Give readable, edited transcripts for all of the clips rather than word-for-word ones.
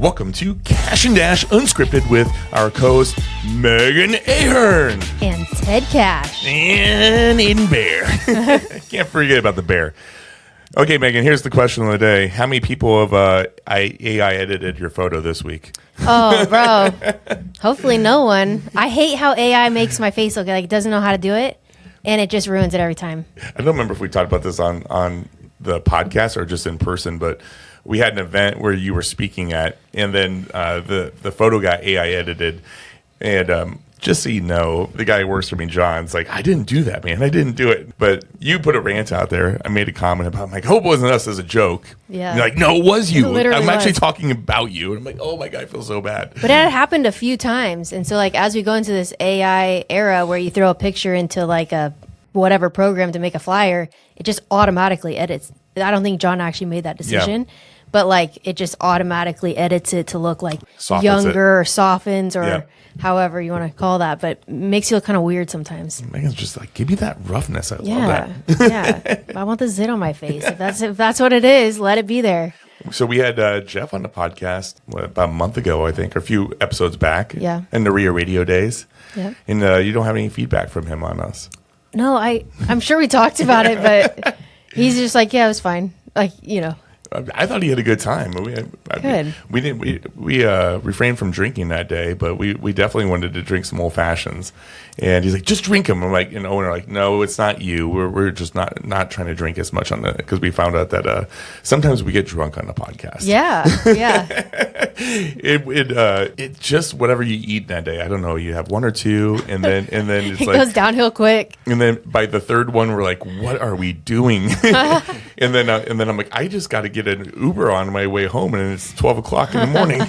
welcome to Kash Dash Unscripted with our co-host Megan Ahern and Ted Kaasch and Aiden Bear. Can't forget about the bear. Okay, Megan, here's the question of the day. How many people have AI edited your photo this week? Oh, bro. Hopefully no one. I hate how AI makes my face look like it doesn't know how to do it, and it just ruins it every time. I don't remember if we talked about this on the podcast or just in person, but we had an event where you were speaking at, and then the photo got AI edited. And just so you know, the guy who works for me, John's like, I didn't do that, man. I didn't do it. But you put a rant out there. I made a comment about, I'm like, hope it wasn't us as a joke. Yeah. And you're like, no, it was you. I'm actually was. talking about you. And I'm like, oh my God, I feel so bad. But it had happened a few times. And so, like, as we go into this AI era where you throw a picture into, like, a whatever program to make a flyer, it just automatically edits. I don't think John actually made that decision. Yeah. But, like, it just automatically edits it to look, like, Softens younger or softens or however you want to call that. But makes you look kind of weird sometimes. Megan's just like, give me that roughness. I love that. I want the zit on my face. If that's what it is, let it be there. So we had Jeff on the podcast about a month ago, I think, or a few episodes back. Yeah. In the Ria Radio days. Yeah. And you don't have any feedback from him on us. No, I'm sure we talked about it, but he's just like, yeah, it was fine. Like, you know. I thought he had a good time. We refrained from drinking that day, but we definitely wanted to drink some old fashions. And he's like, just drink them. I'm like, and Owen are like, no, it's not you. We're just not trying to drink as much on the, because we found out that sometimes we get drunk on the podcast. Yeah. It just whatever you eat that day. I don't know. You have one or two, and then it's it like, goes downhill quick. And then by the third one, we're like, what are we doing? and then I'm like, I just got to get an Uber on my way home, and it's 12 o'clock in the morning.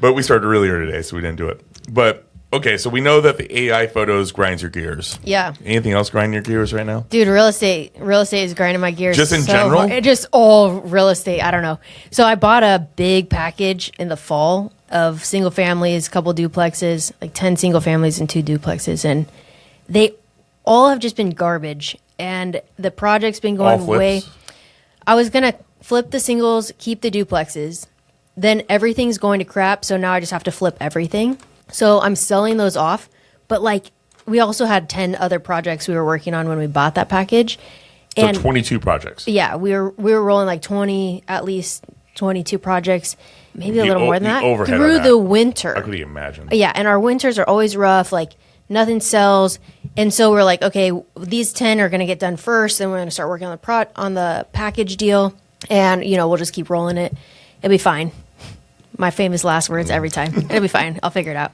But we started earlier today, so we didn't do it. But okay, so we know that the AI photos grinds your gears. Yeah. Anything else grind your gears right now? Dude, real estate is grinding my gears. Just in general? Just all real estate. I don't know. So I bought a big package in the fall of single families, a couple duplexes, like 10 single families and 2 duplexes. And they all have just been garbage. And the project's been going way. I was going to flip the singles, keep the duplexes. Then everything's going to crap. So now I just have to flip everything. So I'm selling those off, but like we also had 10 other projects we were working on when we bought that package. And so 22 projects. Yeah, we were rolling like at least 22 projects, maybe a little more than that through the winter. How could you imagine? Yeah, and our winters are always rough, like nothing sells. And so we're like, okay, these 10 are going to get done first, then we're going to start working on the package deal, and we'll just keep rolling it. It'll be fine. My famous last words every time. It'll be fine. I'll figure it out.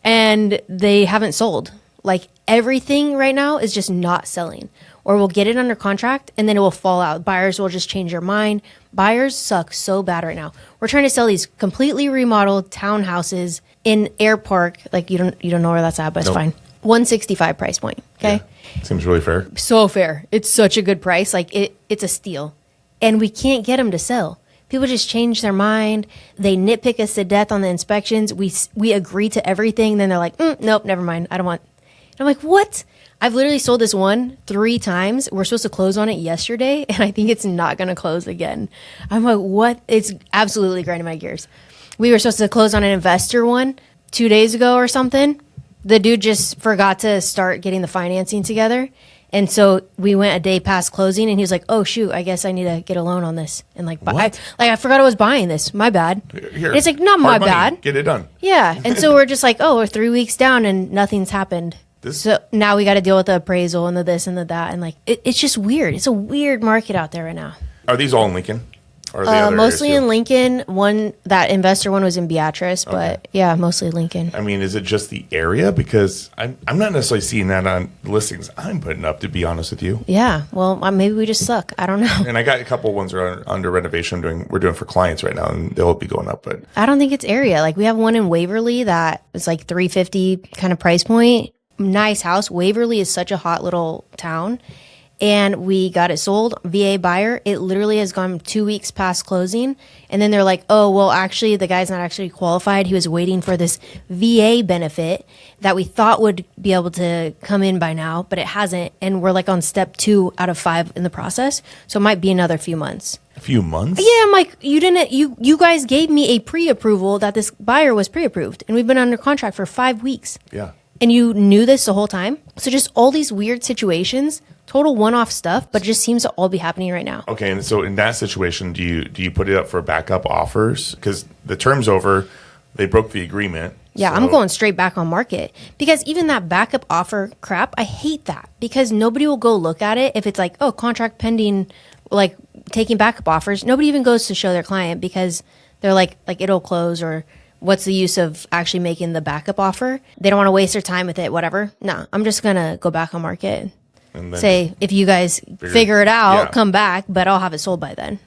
And they haven't sold. Like everything right now is just not selling. Or we'll get it under contract and then it will fall out. Buyers will just change their mind. Buyers suck so bad right now. We're trying to sell these completely remodeled townhouses in Air Park. Like you don't know where that's at, but it's fine. $165 price point. Okay. Yeah. Seems really fair. So fair. It's such a good price. Like it's a steal. And we can't get them to sell. People just change their mind. They nitpick us to death on the inspections. We agree to everything. Then they're like, nope, never mind. I don't want. And I'm like, what? I've literally sold this one 3 times. We're supposed to close on it yesterday, and I think it's not going to close again. I'm like, what? It's absolutely grinding my gears. We were supposed to close on an investor one 2 days ago or something. The dude just forgot to start getting the financing together. And so we went a day past closing, and he was like, "Oh shoot, I guess I need to get a loan on this." And I forgot I was buying this. My bad. Here, it's like not my bad. Get it done. Yeah. And so we're just like, oh, we're 3 weeks down, and nothing's happened. So now we got to deal with the appraisal and the this and the that, and like it's just weird. It's a weird market out there right now. Are these all in Lincoln? Mostly in Lincoln. That investor one was in Beatrice, but yeah, mostly Lincoln. I mean, is it just the area? Because I'm not necessarily seeing that on listings I'm putting up, to be honest with you. Yeah, well, maybe we just suck. I don't know. And I got a couple ones that are under renovation. We're doing for clients right now, and they'll be going up. But I don't think it's area. Like we have one in Waverly that is like $350 kind of price point. Nice house. Waverly is such a hot little town. And we got it sold, VA buyer. It literally has gone 2 weeks past closing. And then they're like, oh, well, actually, the guy's not actually qualified. He was waiting for this VA benefit that we thought would be able to come in by now, but it hasn't. And we're like on step 2 out of 5 in the process. So it might be another few months. A few months? Yeah, I'm like, you guys gave me a pre-approval that this buyer was pre-approved, and we've been under contract for 5 weeks. Yeah. And you knew this the whole time. So just all these weird situations, total one-off stuff, but it just seems to all be happening right now. Okay, and so in that situation, do you put it up for backup offers? Because the term's over, they broke the agreement. Yeah, so. I'm going straight back on market, because even that backup offer crap, I hate that, because nobody will go look at it if it's like, oh, contract pending, like taking backup offers. Nobody even goes to show their client, because they're like it'll close, or what's the use of actually making the backup offer? They don't want to waste their time with it, whatever. No, I'm just going to go back on market. And then say, if you guys figure it out, come back, but I'll have it sold by then.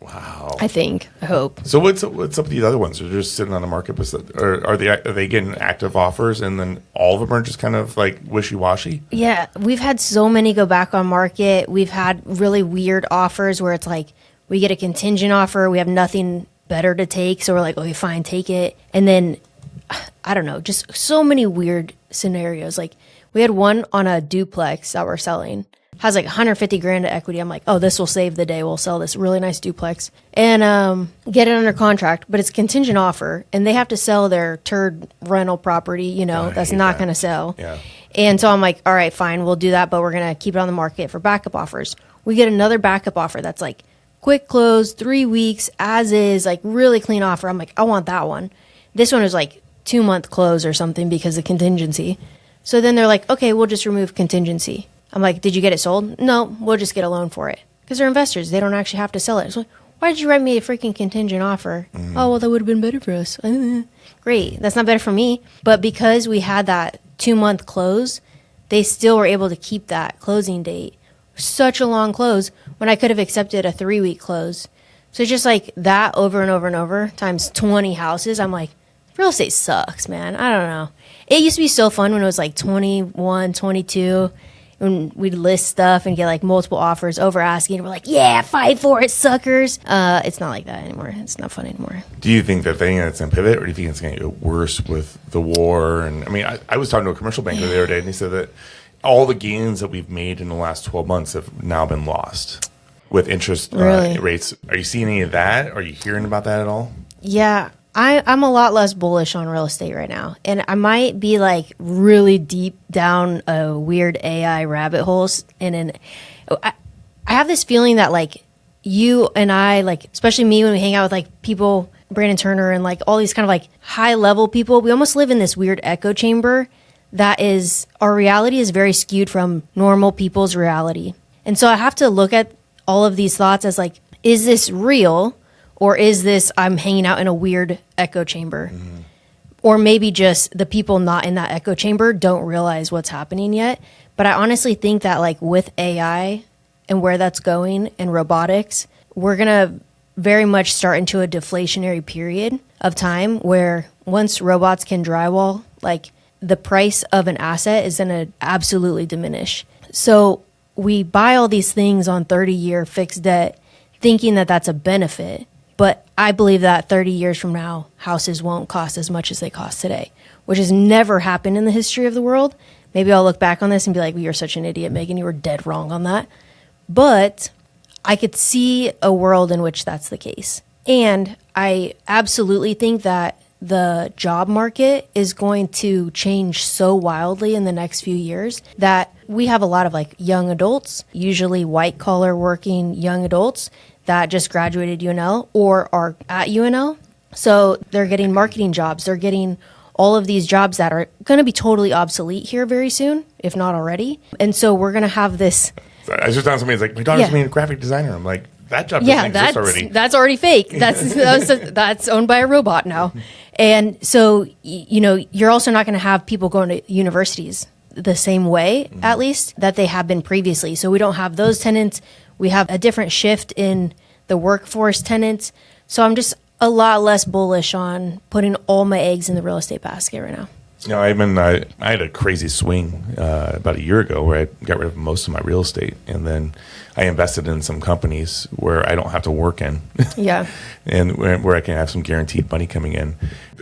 Wow. I hope. So what's up with these other ones? They're just sitting on the market, or are they getting active offers, and then all of them are just kind of like wishy-washy? Yeah, we've had so many go back on market. We've had really weird offers where it's like we get a contingent offer, we have nothing better to take, so we're like, okay, fine, take it. And then I don't know, just so many weird scenarios. Like we had one on a duplex that we're selling, has like 150 grand of equity. I'm like, oh, this will save the day. We'll sell this really nice duplex and get it under contract, but it's contingent offer, and they have to sell their turd rental property, that's not going to sell. Yeah. And so I'm like, all right, fine, we'll do that, but we're going to keep it on the market for backup offers. We get another backup offer that's like quick close, 3 weeks, as is, like really clean offer. I'm like, I want that one. This one was like 2-month close or something because of contingency. So then they're like, okay, we'll just remove contingency. I'm like, did you get it sold? No, we'll just get a loan for it. Because they're investors. They don't actually have to sell it. So why did you write me a freaking contingent offer? Oh, well, that would have been better for us. Great. That's not better for me. But because we had that 2-month close, they still were able to keep that closing date. Such a long close when I could have accepted a 3-week close. So just like that over and over and over times 20 houses, I'm like, real estate sucks, man. I don't know. It used to be so fun when it was like 21, 22, when we'd list stuff and get like multiple offers over asking. We're like, yeah, fight for it, suckers. It's not like that anymore. It's not fun anymore. Do you think that it's going to pivot, or do you think it's going to get worse with the war? And I mean, I was talking to a commercial banker the other day, and he said that all the gains that we've made in the last 12 months have now been lost with interest rates. Are you seeing any of that? Are you hearing about that at all? Yeah, I'm a lot less bullish on real estate right now. And I might be like really deep down a weird AI rabbit holes. And I have this feeling that like you and I, like, especially me when we hang out with like people, Brandon Turner and like all these kind of like high level people, we almost live in this weird echo chamber. That is, our reality is very skewed from normal people's reality. And so I have to look at all of these thoughts as like, is this real, or is this I'm hanging out in a weird echo chamber? Mm-hmm. Or maybe just the people not in that echo chamber don't realize what's happening yet. But I honestly think that like with AI and where that's going and robotics, we're going to very much start into a deflationary period of time where once robots can drywall, like the price of an asset is going to absolutely diminish. So we buy all these things on 30-year fixed debt thinking that that's a benefit. But I believe that 30 years from now, houses won't cost as much as they cost today, which has never happened in the history of the world. Maybe I'll look back on this and be like, well, you're such an idiot, Megan. You were dead wrong on that. But I could see a world in which that's the case. And I absolutely think that the job market is going to change so wildly in the next few years that we have a lot of like young adults, usually white collar working young adults that just graduated UNL or are at UNL. So they're getting marketing jobs. They're getting all of these jobs that are going to be totally obsolete here very soon, if not already. And so we're going to have this. I was just telling somebody, like, my daughter's being a graphic designer. I'm like, that job doesn't exist already. That's already fake. That's owned by a robot now. And so, you're also not going to have people going to universities the same way, at least, that they have been previously. So we don't have those tenants. We have a different shift in the workforce tenants. So I'm just a lot less bullish on putting all my eggs in the real estate basket right now. I had a crazy swing about a year ago where I got rid of most of my real estate, and then I invested in some companies where I don't have to work in. Yeah. And where I can have some guaranteed money coming in.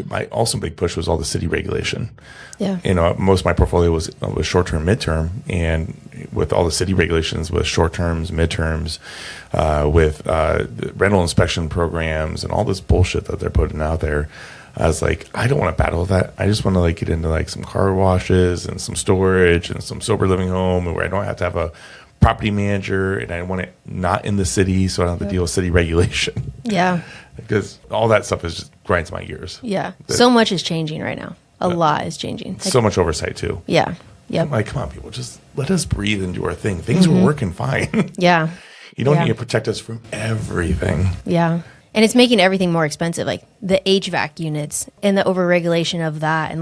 My also big push was all the city regulation. Yeah. Most of my portfolio was short-term, midterm, and with all the city regulations with short-terms, midterms, with rental inspection programs and all this bullshit that they're putting out there, I was like, I don't want to battle with that. I just want to get into some car washes and some storage and some sober living home where I don't have to have a property manager, and I want it not in the city, so I don't have to deal with city regulation. Yeah. Because all that stuff is just grinds my gears. Yeah. So much is changing right now. A lot is changing. So much oversight too. Yeah. Yep. I'm come on, people, just let us breathe and do our thing. Things are working fine. Yeah. You don't need to protect us from everything. Yeah. And it's making everything more expensive, like the HVAC units and the overregulation of that, and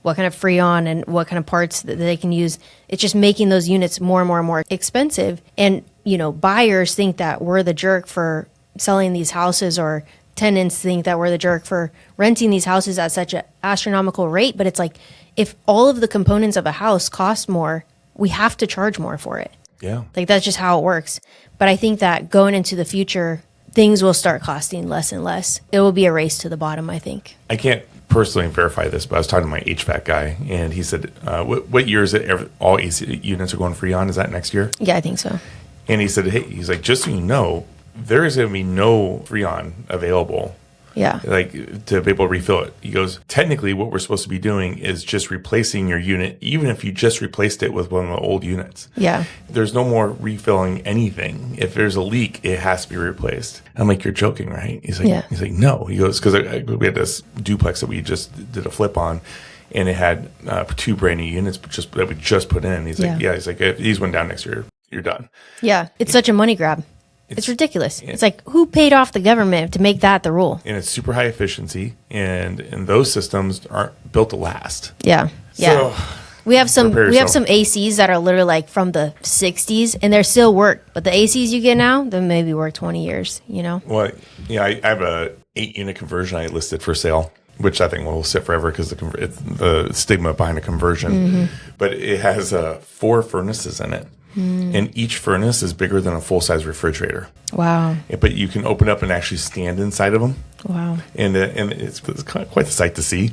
what kind of Freon and what kind of parts that they can use. It's just making those units more and more and more expensive. And, buyers think that we're the jerk for selling these houses, or tenants think that we're the jerk for renting these houses at such an astronomical rate. But it's if all of the components of a house cost more, we have to charge more for it. Yeah. That's just how it works. But I think that going into the future, things will start costing less and less. It will be a race to the bottom, I think. I can't personally verify this, but I was talking to my HVAC guy, and he said, what year is it all AC units are going Freon? Is that next year? Yeah, I think so. And he said, hey, he's like, just so you know, there is going to be no Freon available. Yeah. To be able to refill it. He goes, technically what we're supposed to be doing is just replacing your unit, even if you just replaced it with one of the old units. Yeah. There's no more refilling anything. If there's a leak, it has to be replaced. I'm like, you're joking, right? He's like, He's like, no. He goes, because we had this duplex that we just did a flip on, and it had 2 brand new units that we just put in. He's like, he's like, if these went down next year, you're done. Yeah. It's such a money grab. It's ridiculous. It's who paid off the government to make that the rule? And it's super high efficiency, and those systems aren't built to last. Yeah. Yeah. So, we have some ACs that are literally from the 60s, and they're still work. But the ACs you get now, they maybe work 20 years, Well, I have a 8-unit conversion I listed for sale, which I think will sit forever because the stigma behind a conversion. Mm-hmm. But it has 4 furnaces in it. And each furnace is bigger than a full-size refrigerator. Wow. But you can open up and actually stand inside of them. Wow. And it's quite the sight to see.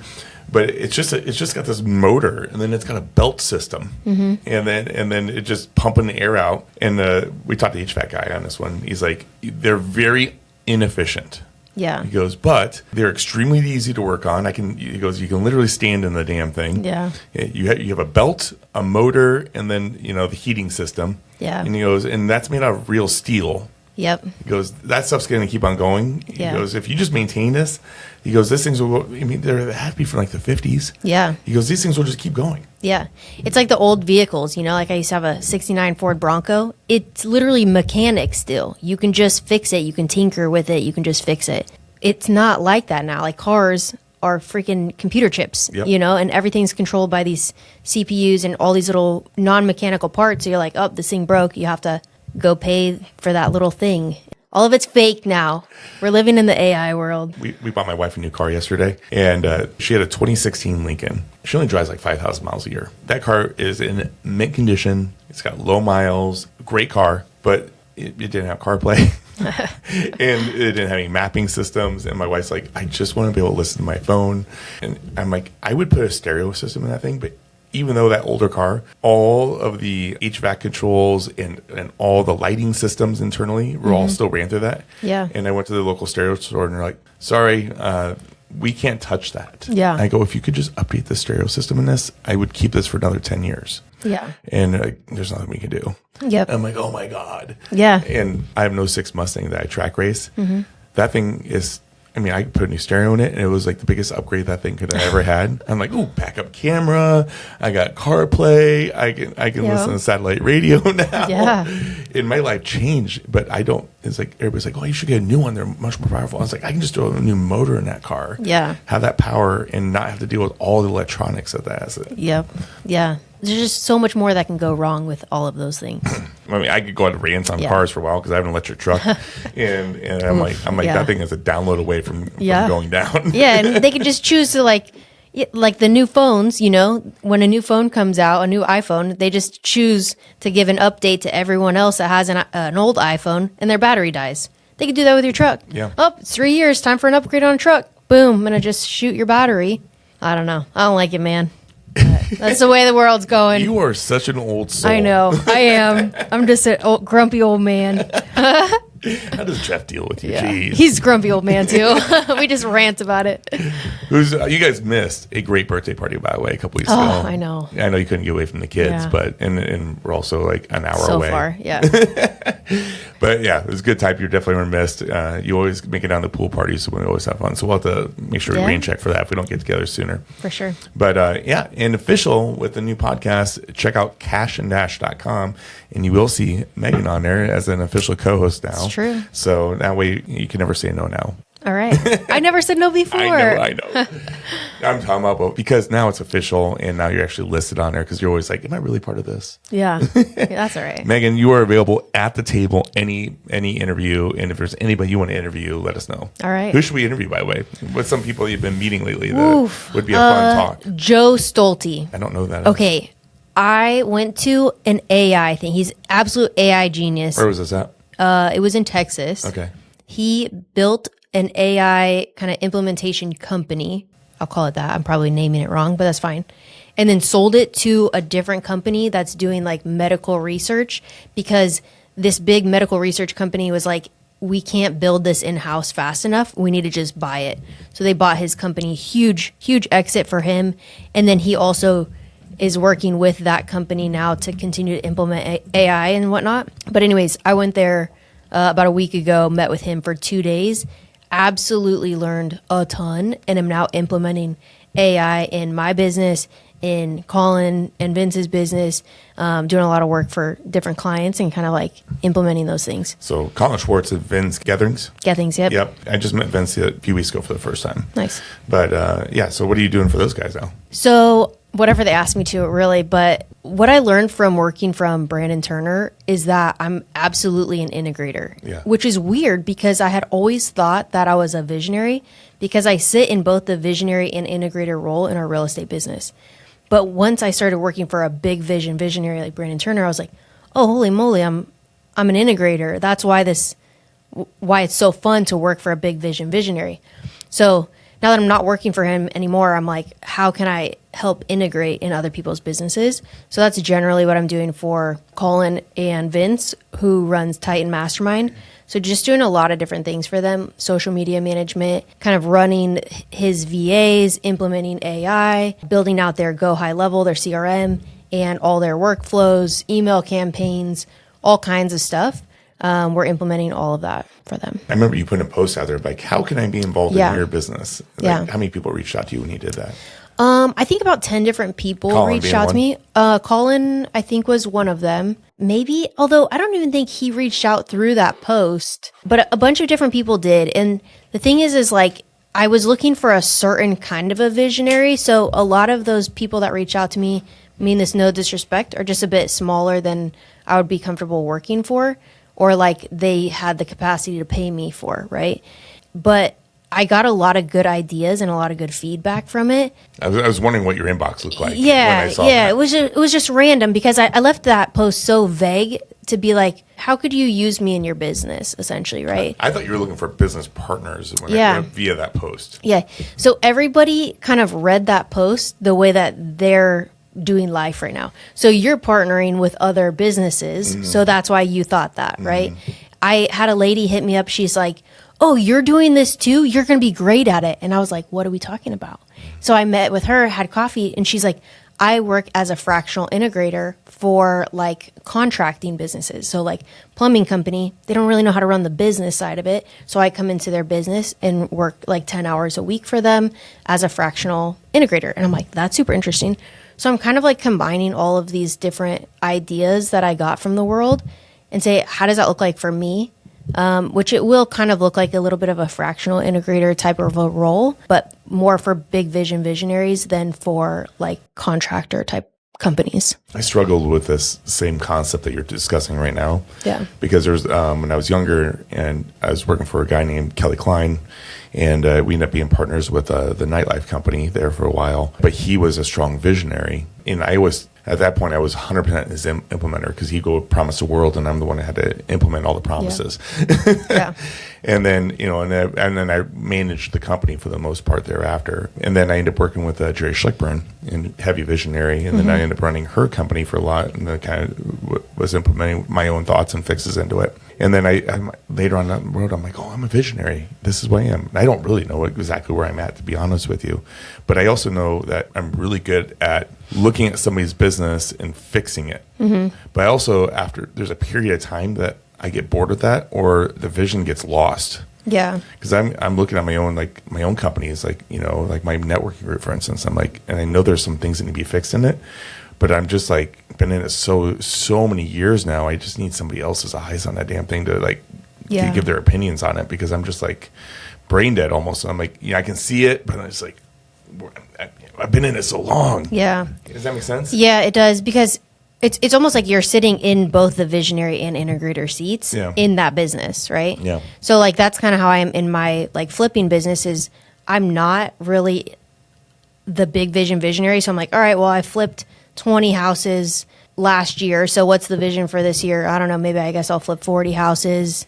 But it's just got this motor, and then it's got a belt system. Mm-hmm. And then it just pumping the air out. And we talked to the HVAC guy on this one. He's like, they're very inefficient. Yeah. He goes, but they're extremely easy to work on. He goes, you can literally stand in the damn thing. Yeah. You have a belt, a motor, and then, the heating system. Yeah. And he goes, and that's made out of real steel. Yep. He goes, that stuff's going to keep on going. Yeah. He goes, if you just maintain this, he goes, these things will go, they're happy from the 50s. Yeah. He goes, these things will just keep going. Yeah. It's like the old vehicles, I used to have a 69 Ford Bronco. It's literally mechanic still. You can just fix it. You can tinker with it. You can just fix it. It's not like that now. Cars are freaking computer chips, yep. And everything's controlled by these CPUs and all these little non-mechanical parts. So you're like, oh, this thing broke. You have to go pay for that little thing. All of it's fake now. We're living in the AI world. We bought my wife a new car yesterday, and she had a 2016 Lincoln. She only drives 5,000 miles a year. That car is in mint condition. It's got low miles, great car, but it didn't have CarPlay. And it didn't have any mapping systems. And my wife's like, I just want to be able to listen to my phone. And I'm like, I would put a stereo system in that thing, but even though that older car, all of the HVAC controls and all the lighting systems internally were all still ran through that. Yeah. And I went to the local stereo store, and they're like, sorry, we can't touch that. Yeah. I go, if you could just update the stereo system in this, I would keep this for another 10 years. Yeah. And there's nothing we can do. Yep. I'm like, oh my God. Yeah. And I have an '06 Mustang that I track race. Mm-hmm. That thing is, I put a new stereo in it, and it was the biggest upgrade that thing could have ever had. I'm like, ooh, backup camera. I got CarPlay. I can listen to satellite radio now. Yeah. And my life changed, but I don't. It's everybody's like, oh, you should get a new one. They're much more powerful. I was like, I can just throw a new motor in that car. Yeah. Have that power and not have to deal with all the electronics that has it. Yep. Yeah. There's just so much more that can go wrong with all of those things. I could go on rants on cars for a while because I have an electric truck, and I'm like, that thing is a download away from going down. Yeah, and they could just choose to Yeah, like the new phones, when a new phone comes out, a new iPhone, they just choose to give an update to everyone else that has an old iPhone and their battery dies. They could do that with your truck. Yeah. Oh, it's 3 years. Time for an upgrade on a truck. Boom. I'm going to just shoot your battery. I don't know. I don't like it, man. But that's the way the world's going. You are such an old soul. I know. I am. I'm just a grumpy old man. How does Jeff deal with you? Yeah. Jeez. He's a grumpy old man, too. We just rant about it. You guys missed a great birthday party, by the way, a couple weeks ago. I know. I know you couldn't get away from the kids, Yeah. but and we're also like an hour So away. far, yeah. But yeah, it was a good time. You definitely were missed. You always make it down to pool parties, so we always have fun. So we'll have to make sure we Yeah. rain check for that if we don't get together sooner. For sure. But yeah, and official with the new podcast, check out kashanddash.com, and you will see Megan on there as an official co-host now. It's true. So that way you can never say no now. All right. I never said no before. I know. I'm talking about because now it's official, and now you're actually listed on there because you're always like, am I really part of this? Yeah. That's all right. Megan, you are available at the table, any interview, and if there's anybody you want to interview, let us know. All right. Who should we interview, by the way? What's some people you've been meeting lately that would be a fun talk? Joe Stolte. I don't know that. Okay. I went to an AI thing. He's absolute AI genius. Where was this at? It was in Texas. Okay. He built an AI kind of implementation company. I'll call it that. I'm probably naming it wrong, but that's fine. And then sold it to a different company that's doing like medical research because this big medical research company was like, we can't build this in-house fast enough. We need to just buy it. So they bought his company, huge exit for him. And then he also is working with that company now to continue to implement AI and whatnot. But anyways, I went there about a week ago, met with him for 2 days, absolutely learned a ton, and am now implementing AI in my business, in Colin and Vince's business, doing a lot of work for different clients and kind of like implementing those things. So Colin Schwartz at Vince Gatherings. Gatherings, yep. Yep. I just met Vince a few weeks ago for the first time. Nice. But yeah, so what are you doing for those guys now? So whatever they asked me to, really. But what I learned from working from Brandon Turner is that I'm absolutely an integrator, Yeah. which is weird because I had always thought that I was a visionary because I sit in both the visionary and integrator role in our real estate business. But once I started working for a big visionary like Brandon Turner, I was like, oh, holy moly, I'm an integrator. That's why it's so fun to work for a big visionary. So now that I'm not working for him anymore, I'm like, how can I help integrate in other people's businesses? So that's generally what I'm doing for Colin and Vince, who runs Titan Mastermind. So just doing a lot of different things for them, social media management, kind of running his VAs, implementing AI, building out their Go High Level, their CRM, and all their workflows, email campaigns, all kinds of stuff. We're implementing all of that for them. I remember you putting a post out there like, how can I be involved Yeah. in your business? Like, Yeah. How many people reached out to you when you did that? I think about 10 different people Colin reached being out one? to me. Colin, I think, was one of them. Maybe, although I don't even think he reached out through that post, but a bunch of different people did. And the thing is like, I was looking for a certain kind of a visionary. So a lot of those people that reach out to me, mean this no disrespect, are just a bit smaller than I would be comfortable working for, or like they had the capacity to pay me for, right? But I got a lot of good ideas and a lot of good feedback from it. I was wondering what your inbox looked like. when Yeah, I saw yeah. that. It was just random because I left that post so vague to be like, how could you use me in your business, essentially, right? I thought you were looking for business partners Yeah. via that post. Yeah. So everybody kind of read that post the way that they're doing life right now. So you're partnering with other businesses. So that's why you thought that, right? I had a lady hit me up. She's like, oh, you're doing this too? You're going to be great at it. And I was like, what are we talking about? So I met with her, had coffee, and she's like, I work as a fractional integrator for like contracting businesses. So like plumbing company, they don't really know how to run the business side of it. So I come into their business and work like 10 hours a week for them as a fractional integrator. And I'm like, that's super interesting. So I'm kind of like combining all of these different ideas that I got from the world and say, how does that look like for me? Which it will kind of look like a little bit of a fractional integrator type of a role, but more for big visionaries than for like contractor type companies. I struggled with this same concept that you're discussing right now. Yeah. Because there's when I was younger and I was working for a guy named Kelly Klein, and we ended up being partners with the nightlife company there for a while. But he was a strong visionary, and at that point, I was 100% his implementer because he'd go promise the world, and I'm the one that had to implement all the promises. Yeah. And then, and then I managed the company for the most part thereafter. And then I ended up working with Jerry Schlickburn in Heavy Visionary, and then I ended up running her company for a lot, and then kind of was implementing my own thoughts and fixes into it. And then I'm later on down the road, I'm like, oh, I'm a visionary. This is what I am. And I don't really know exactly where I'm at, to be honest with you. But I also know that I'm really good at looking at somebody's business and fixing it. But also, after there's a period of time that I get bored with that, or the vision gets lost. Yeah. Because I'm looking at my own companies, like my networking group, for instance. I'm like, and I know there's some things that need to be fixed in it, but I'm just like been in it so many years now. I just need somebody else's eyes on that damn thing to to give their opinions on it, because I'm just like brain dead almost. I'm like, I can see it, but it's like I've been in it so long. Yeah. Does that make sense? Yeah, it does, because it's almost like you're sitting in both the visionary and integrator seats in that business, right? Yeah. So like that's kind of how I am in my like flipping business. Is I'm not really the big visionary. So I'm like, all right, well, I flipped 20 houses last year. So what's the vision for this year? I don't know. Maybe I guess I'll flip 40 houses.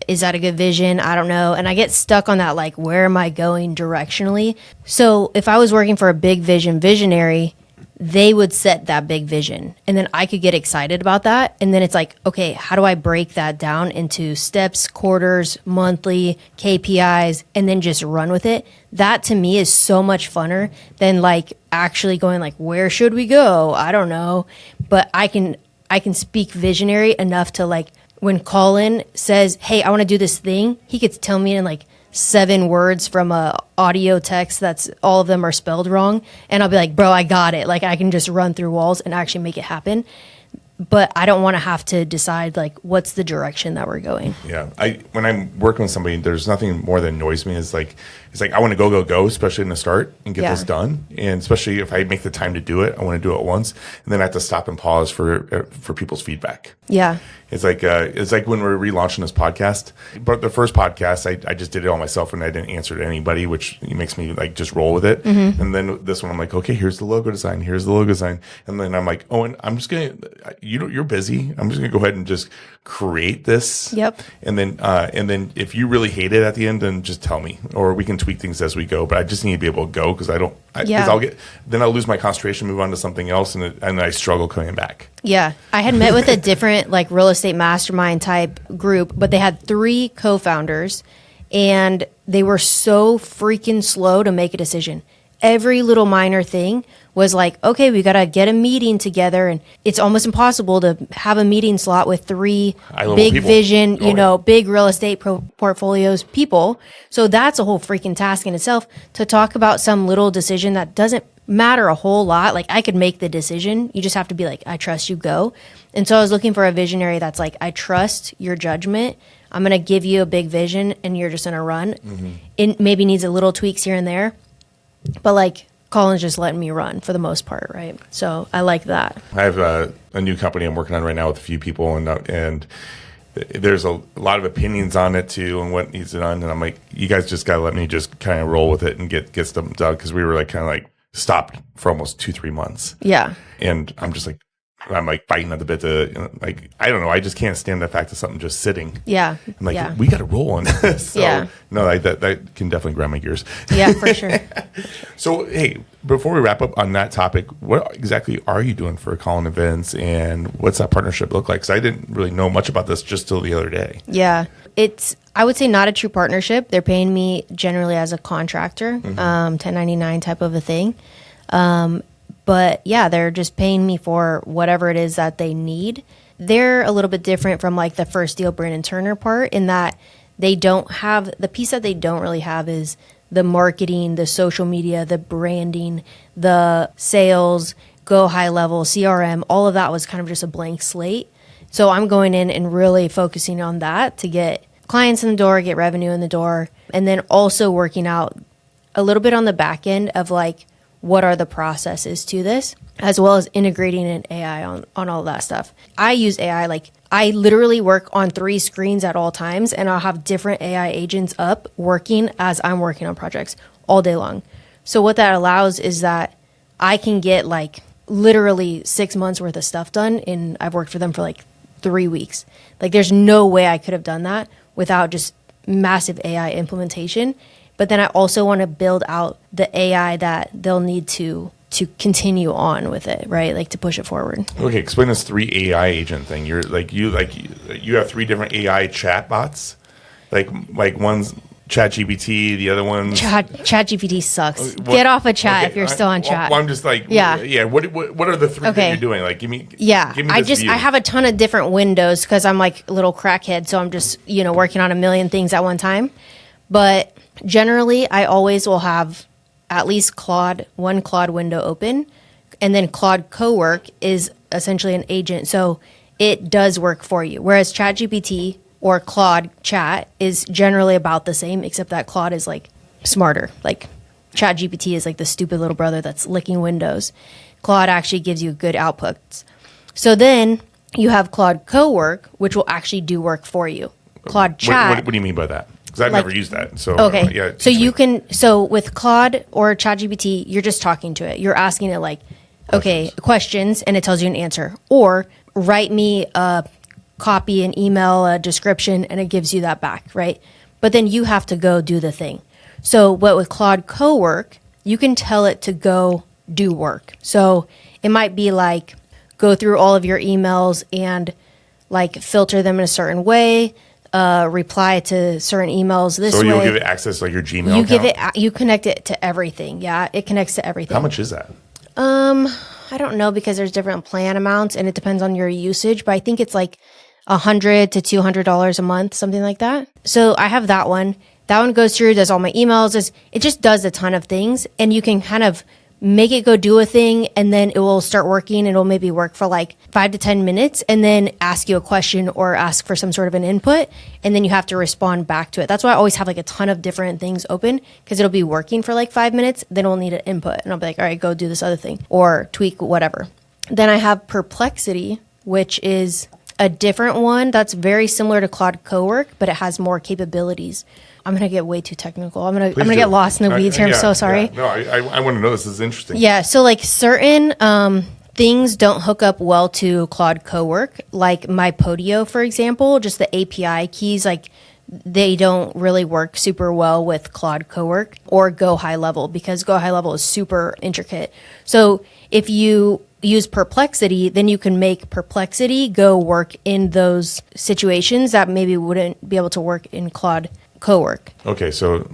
Is that a good vision? I don't know. And I get stuck on that, like, where am I going directionally? So if I was working for a big visionary, they would set that big vision, and then I could get excited about that. And then it's like, okay, how do I break that down into steps, quarters, monthly, KPIs, and then just run with it? That to me is so much funner than like actually going like, where should we go? I don't know. But I can speak visionary enough to like, when Colin says, hey, I want to do this thing, he could tell me in like 7 words from a audio text that's all of them are spelled wrong, and I'll be like, bro, I got it. Like I can just run through walls and actually make it happen. But I don't want to have to decide like what's the direction that we're going. Yeah, when I'm working with somebody, there's nothing more that annoys me. It's like I want to go, especially in the start, and get this done. And especially if I make the time to do it, I want to do it once, and then I have to stop and pause for people's feedback. Yeah. It's like when we're relaunching this podcast. But the first podcast, I just did it all myself, and I didn't answer to anybody, which makes me like just roll with it. And then this one, I'm like, okay, here's the logo design. And then I'm like, oh, and I'm just gonna, you're busy. I'm just gonna go ahead and just create this. Yep. And then if you really hate it at the end, then just tell me, or we can tweak things as we go. But I just need to be able to go, because I'll lose my concentration, move on to something else, and I struggle coming back. Yeah. I had met with a different like real estate mastermind type group, but they had 3 co-founders, and they were so freaking slow to make a decision. Every little minor thing was like, okay, we got to get a meeting together, and it's almost impossible to have a meeting slot with 3 big people. Vision, big real estate portfolios people. So that's a whole freaking task in itself, to talk about some little decision that doesn't matter a whole lot. Like I could make the decision. You just have to be like, I trust you, go. And so I was looking for a visionary that's like, I trust your judgment. I'm going to give you a big vision, and you're just going to run. It maybe needs a little tweaks here and there, but like Colin's just letting me run for the most part, right? So I like that. I have a new company I'm working on right now with a few people, and there's a lot of opinions on it too, and what needs done. And I'm like, you guys just gotta let me just kind of roll with it and get stuff done, because we were like kind of like stopped for almost 2-3 months. Yeah. And I'm like biting at the bit to, like, I don't know. I just can't stand the fact of something just sitting. Yeah. I'm like, we got to roll on this. So, no, that can definitely grind my gears. Yeah, for sure. So, hey, before we wrap up on that topic, what exactly are you doing for Colin Events, and what's that partnership look like? Because I didn't really know much about this just till the other day. Yeah. It's, I would say, not a true partnership. They're paying me generally as a contractor, 1099 type of a thing. But yeah, they're just paying me for whatever it is that they need. They're a little bit different from like the First Deal Brandon Turner part, in that they don't have, the piece that they don't really have is the marketing, the social media, the branding, the sales, go high level, CRM, all of that was kind of just a blank slate. So I'm going in and really focusing on that to get clients in the door, get revenue in the door, and then also working out a little bit on the back end of like, what are the processes to this, as well as integrating an AI on all of that stuff. I use AI, like I literally work on 3 screens at all times, and I'll have different AI agents up working as I'm working on projects all day long. So what that allows is that I can get like literally 6 months worth of stuff done, and I've worked for them for like 3 weeks. Like there's no way I could have done that without just massive AI implementation. But then I also want to build out the AI that they'll need to continue on with it, right? Like to push it forward. Okay, explain this 3 AI agent thing. You have 3 different AI chat bots. Like one's ChatGPT, the other one's ChatGPT sucks. Get off of chat if you're still on chat. Well, I'm just like, yeah. What are the 3 that you're doing? Like, give me. I have a ton of different windows because I'm like a little crackhead, so I'm just working on a million things at one time. But generally, I always will have at least one Claude window open, and then Claude Cowork is essentially an agent, so it does work for you. Whereas ChatGPT or Claude Chat is generally about the same, except that Claude is like smarter. Like ChatGPT is like the stupid little brother that's licking windows. Claude actually gives you good outputs. So then you have Claude Cowork, which will actually do work for you. Claude Chat. What do you mean by that? Because I've never used that. So okay, so with Claude or ChatGPT, you're just talking to it. You're asking it like, questions, and it tells you an answer, or write me a copy, an email, a description, and it gives you that back, right? But then you have to go do the thing. So what with Claude Cowork, you can tell it to go do work. So it might be like go through all of your emails and like filter them in a certain way. Reply to certain emails this way. So you'll give it access like your Gmail account? You connect it to everything. Yeah, it connects to everything. How much is that? I don't know because there's different plan amounts and it depends on your usage, but I think it's like $100 to $200 a month, something like that. So I have that one. That one goes through, does all my emails. It just does a ton of things, and you can kind of make it go do a thing, and then it will start working. It'll maybe work for like 5 to 10 minutes and then ask you a question or ask for some sort of an input, and then you have to respond back to it. That's why I always have like a ton of different things open, because it'll be working for like 5 minutes, then it'll need an input, and I'll be like, all right, go do this other thing or tweak whatever. Then I have Perplexity, which is a different one that's very similar to Claude Cowork, but it has more capabilities. I'm going to get way too technical. I'm going to get lost in the weeds here. I'm so sorry. Yeah. No, I want to know. This is interesting. Yeah. So like certain things don't hook up well to Claude Cowork, like my Podio, for example, just the API keys, like they don't really work super well with Claude Cowork or Go High Level, because Go High Level is super intricate. So if you use Perplexity, then you can make Perplexity go work in those situations that maybe wouldn't be able to work in Claude Cowork. Okay, so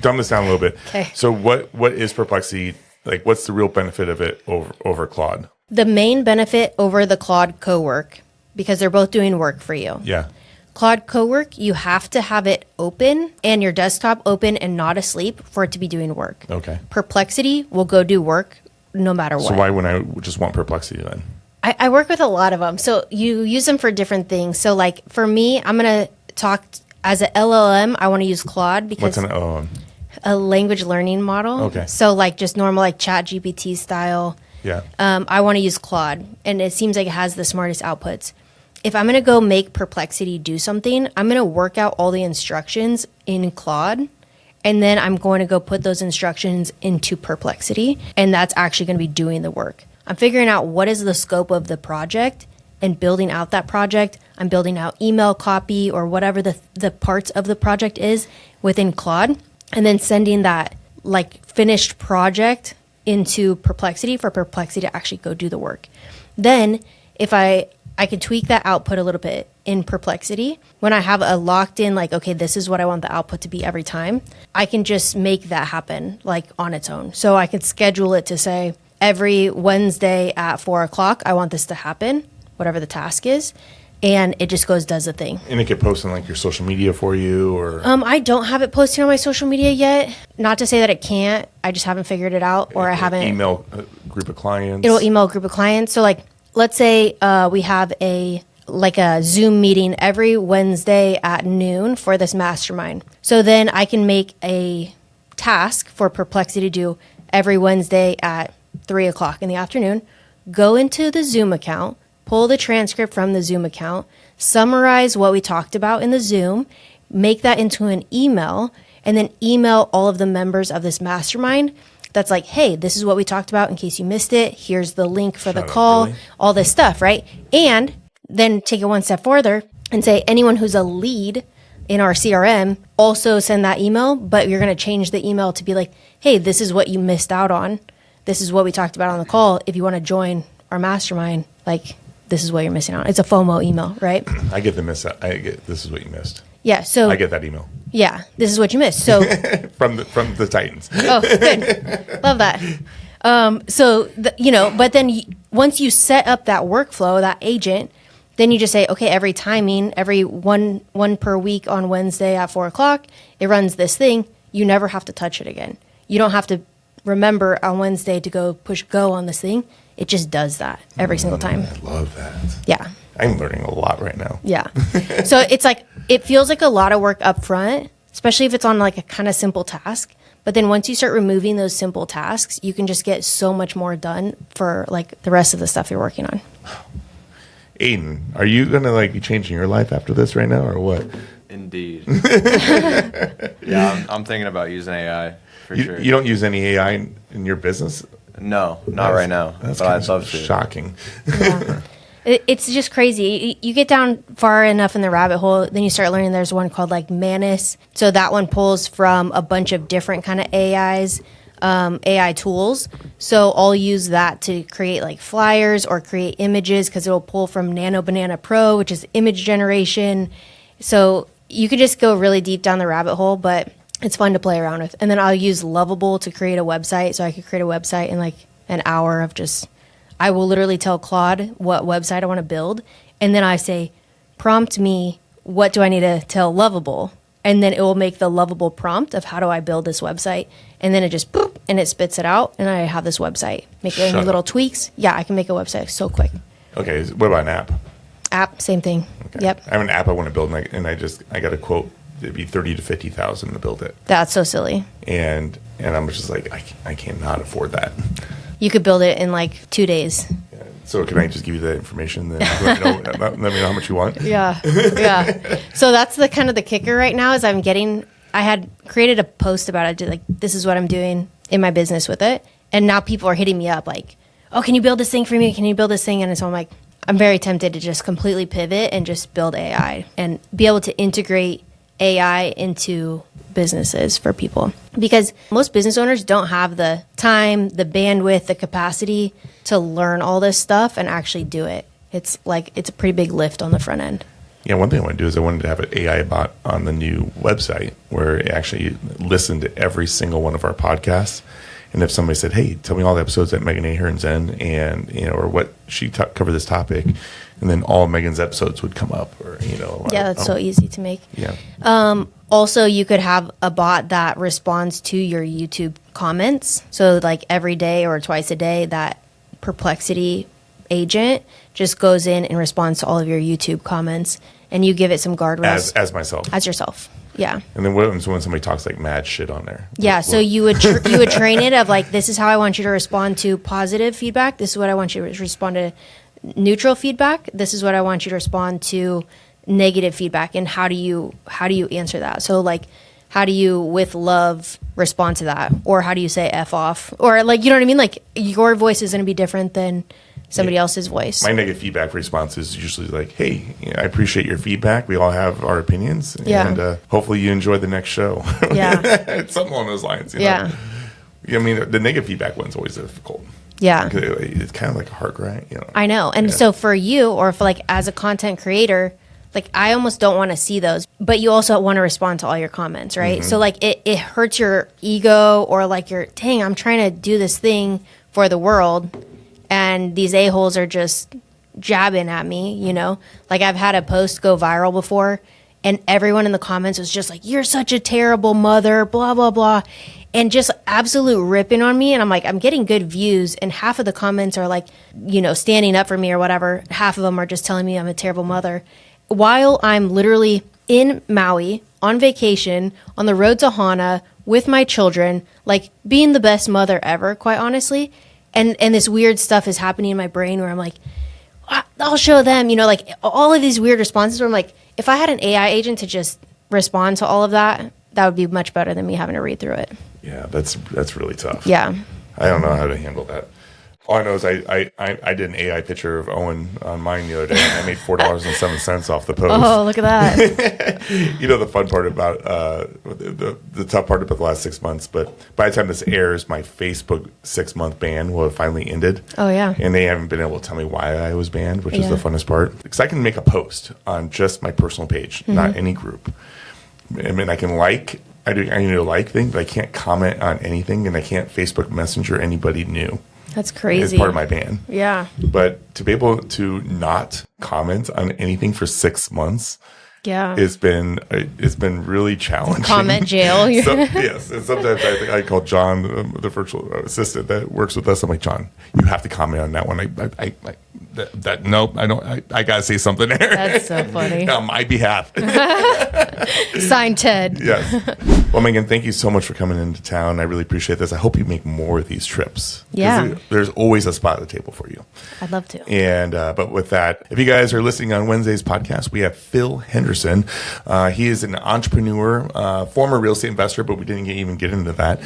dumb this down a little bit. Okay. So what is Perplexity? Like, what's the real benefit of it over Claude? The main benefit over the Claude Cowork, because they're both doing work for you. Yeah. Claude Cowork, you have to have it open and your desktop open and not asleep for it to be doing work. Okay. Perplexity will go do work no matter what. So why wouldn't I just want Perplexity then? I work with a lot of them. So you use them for different things. So like for me, I'm going to talk as an LLM. I want to use Claude because... What's an LLM? A language learning model. Okay. So like just normal like ChatGPT style. Yeah. I want to use Claude, and it seems like it has the smartest outputs. If I'm going to go make Perplexity do something, I'm going to work out all the instructions in Claude, and then I'm going to go put those instructions into Perplexity, and that's actually going to be doing the work. I'm figuring out what is the scope of the project and building out that project. I'm building out email copy or whatever the parts of the project is within Claude, and then sending that like finished project into Perplexity for Perplexity to actually go do the work. Then if I can tweak that output a little bit in Perplexity. When I have a locked in, like, okay, this is what I want the output to be every time, I can just make that happen like on its own. So I can schedule it to say every Wednesday at 4:00, I want this to happen, whatever the task is. And it just goes, does the thing. And it could post on like your social media for you, or I don't have it posted on my social media yet. Not to say that it can't. I just haven't figured it out, or I haven't. Email a group of clients. It'll email a group of clients. So like, let's say we have a Zoom meeting every Wednesday at noon for this mastermind. So then I can make a task for Perplexity to do every Wednesday at 3:00 in the afternoon. Go into the Zoom account, pull the transcript from the Zoom account, summarize what we talked about in the Zoom, make that into an email, and then email all of the members of this mastermind. That's like, hey, this is what we talked about in case you missed it. Here's the link for the call, really? All this stuff, right? And then take it one step further and say anyone who's a lead in our CRM, also send that email, but you're going to change the email to be like, hey, this is what you missed out on. This is what we talked about on the call. If you want to join our mastermind, like, this is what you're missing out. It's a FOMO email, right? I get this is what you missed. Yeah, so I get that email. Yeah, this is what you missed. So from the Titans. Oh, good. Love that. But then once you set up that workflow, that agent, then you just say, okay, every timing, every one per week on Wednesday at 4:00, it runs this thing. You never have to touch it again. You don't have to remember on Wednesday to go push go on this thing. It just does that every single time. I love that. Yeah. I'm learning a lot right now. Yeah. So it's like, it feels like a lot of work up front, especially if it's on like a kind of simple task. But then once you start removing those simple tasks, you can just get so much more done for like the rest of the stuff you're working on. Aiden, are you going to be changing your life after this right now or what? Indeed. Yeah, I'm thinking about using AI for sure. You don't use any AI in your business? No, not right now. That's but I'd love to. Shocking. Yeah. It's just crazy. You get down far enough in the rabbit hole, then you start learning there's one called like Manus. So that one pulls from a bunch of different kind of AI tools. So I'll use that to create like flyers or create images because it'll pull from Nano Banana Pro, which is image generation. So you could just go really deep down the rabbit hole, but it's fun to play around with. And then I'll use Lovable to create a website. So I could create a website in like an hour of just... I will literally tell Claude what website I want to build. And then I say, prompt me, what do I need to tell Lovable? And then it will make the Lovable prompt of how do I build this website. And then it just, boop, and it spits it out. And I have this website. Make any little tweaks. Yeah, I can make a website so quick. Okay, what about an app? App, same thing. Okay. Yep. I have an app I want to build, and I got a quote. It'd be $30,000 to $50,000 to build it. That's so silly. And I'm just like, I cannot afford that. You could build it in like 2 days. Yeah. So can I just give you the information? Then let me know how much you want. Yeah, yeah. So that's the kind of the kicker right now is I had created a post about it, like this is what I'm doing in my business with it, and now people are hitting me up like, oh, can you build this thing for me? Can you build this thing? And so I'm like, I'm very tempted to just completely pivot and just build AI and be able to integrate AI into businesses for people, because most business owners don't have the time, the bandwidth, the capacity to learn all this stuff and actually do it. It's a pretty big lift on the front end. Yeah, one thing I want to do is I wanted to have an AI bot on the new website where it actually listened to every single one of our podcasts. And if somebody said, hey, tell me all the episodes that Megan Ahern's in and, or what she covered this topic, and then all Megan's episodes would come up or, Yeah, that's so easy to make. Yeah. Also, you could have a bot that responds to your YouTube comments. So like every day or twice a day, that Perplexity agent just goes in and responds to all of your YouTube comments, and you give it some guardrails. As myself. As yourself. Yeah. And then what happens when somebody talks like mad shit on there? Yeah. So you would train it of like, this is how I want you to respond to positive feedback. This is what I want you to respond to neutral feedback. This is what I want you to respond to negative feedback. And how do you answer that? So like, how do you with love respond to that? Or how do you say F off? Or like, you know what I mean? Like your voice is going to be different than somebody else's voice. My negative feedback response is usually like, hey, I appreciate your feedback. We all have our opinions. Yeah. And hopefully you enjoy the next show. Yeah. Something along those lines. Yeah. I mean, the negative feedback one's always difficult. Yeah. It's kind of like a heart grind. I know. And so for you, or for like as a content creator, like I almost don't want to see those, but you also want to respond to all your comments, right? Mm-hmm. So like it hurts your ego, or like dang, I'm trying to do this thing for the world, and these a-holes are just jabbing at me, Like I've had a post go viral before, and everyone in the comments was just like, you're such a terrible mother, blah, blah, blah. And just absolute ripping on me. And I'm like, I'm getting good views. And half of the comments are like, standing up for me or whatever. Half of them are just telling me I'm a terrible mother. While I'm literally in Maui on vacation on the road to Hana with my children, like being the best mother ever, quite honestly. And this weird stuff is happening in my brain where I'm like, I'll show them, like all of these weird responses where I'm like, if I had an AI agent to just respond to all of that, that would be much better than me having to read through it. Yeah, that's really tough. Yeah. I don't know how to handle that. All I know is I did an AI picture of Owen on mine the other day, and I made $4.07 off the post. Oh, look at that. The fun part about the tough part about the last 6 months, but by the time this airs, my Facebook 6-month ban will have finally ended. Oh, yeah. And they haven't been able to tell me why I was banned, which is the Yeah. funnest part. Because I can make a post on just my personal page, not any group. I mean, I can I need to like things, but I can't comment on anything, and I can't Facebook Messenger anybody new. That's crazy. It's part of my ban. Yeah. But to be able to not comment on anything for 6 months, Yeah. it's been really challenging. Comment jail. Yes, and sometimes I call John, the virtual assistant that works with us. I'm like, John, you have to comment on that one. Nope, I don't. I gotta say something there. That's so funny. On my behalf. Signed, Ted. Yes. Well, Megan, thank you so much for coming into town. I really appreciate this. I hope you make more of these trips. 'Cause Yeah. there's always a spot at the table for you. I'd love to. And but with that, if you guys are listening on Wednesday's podcast, we have Phil Henderson. He is an entrepreneur, former real estate investor, but we didn't even get into that.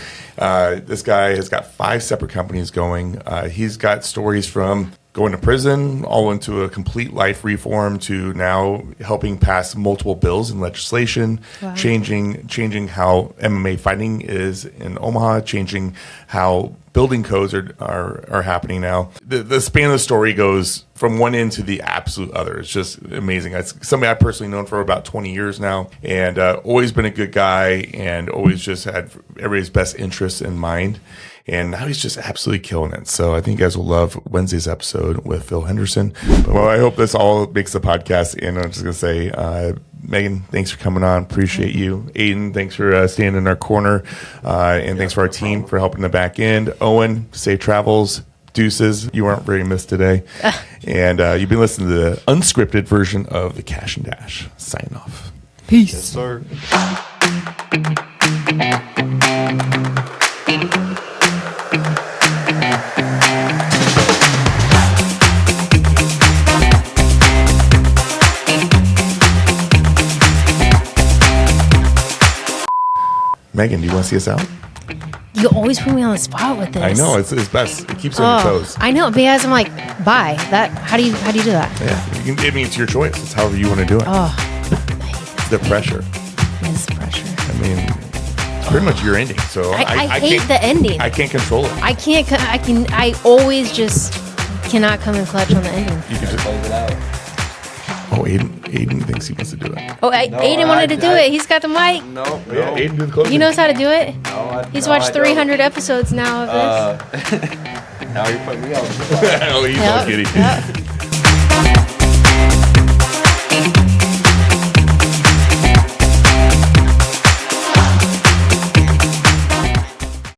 This guy has got 5 separate companies going. He's got stories from going to prison, all into a complete life reform, to now helping pass multiple bills and legislation, Wow. changing how MMA fighting is in Omaha, changing how building codes are happening now. The span of the story goes from one end to the absolute other. It's just amazing. It's somebody I've personally known for about 20 years now, and always been a good guy, and always just had everybody's best interests in mind. And now he's just absolutely killing it. So I think you guys will love Wednesday's episode with Phil Henderson. Well, I hope this all makes the podcast. And I'm just going to say, Megan, thanks for coming on. Appreciate you. Aiden, thanks for staying in our corner. And thanks for our team for helping the back end. Owen, safe travels. Deuces. You weren't very missed today. And you've been listening to the unscripted version of the Kash Dash. Sign off. Peace. Yes, sir. Megan, do you want to see us out? You always put me on the spot with this. I know, it's best. It keeps you on your toes. I know, because I'm like, bye. That. How do you do that? Yeah, I mean, it's your choice. It's however you want to do it. Oh, I hate The pressure. this pressure. I mean, it's pretty much your ending. So I hate can't, the ending. I can't control it. I can't. I always just cannot come in clutch on the ending. You can just Close it out. Oh, Aiden thinks he wants to do it. Oh, No, Aiden wanted to do I- it. He's got the mic. No, Yeah, Aiden, do the closing. He knows how to do it. No, He's watched 300 episodes now of this. Now you're putting me on the spot. Oh, he's Yep, all giddy. yep.